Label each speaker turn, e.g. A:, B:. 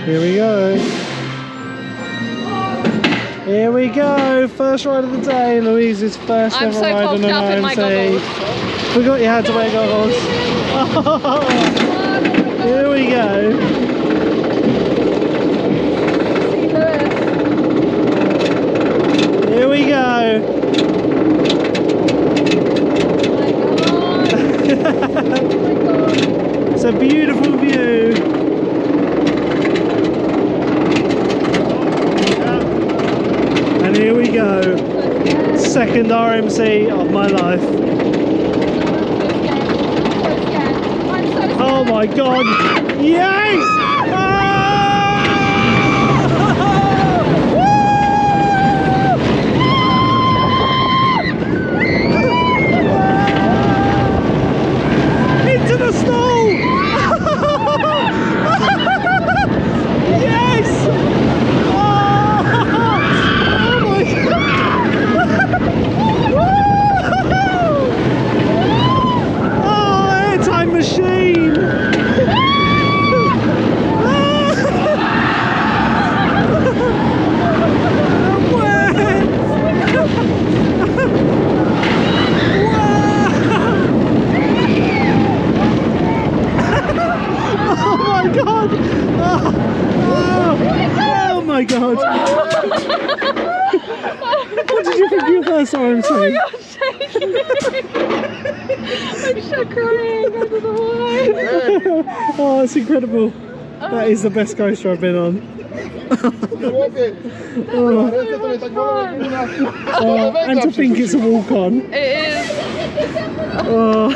A: Here we go. Here we go. First ride of the day. Louise's first ever ride on an RMC. Forgot you had to wear goggles. Oh, here we go. Here we go. It's a beautiful view. And here we go. Second RMC of my life. Oh my god. Yes! Into the stall! Yes! Oh my god! Oh, airtime machine! Oh my god! What did you think of your first RMC?
B: Oh my god, shaking! I'm so crying under the water.
A: Oh, it's incredible. That is the best coaster I've been on. And to think it's a walk-on.
B: It is.
A: Oh.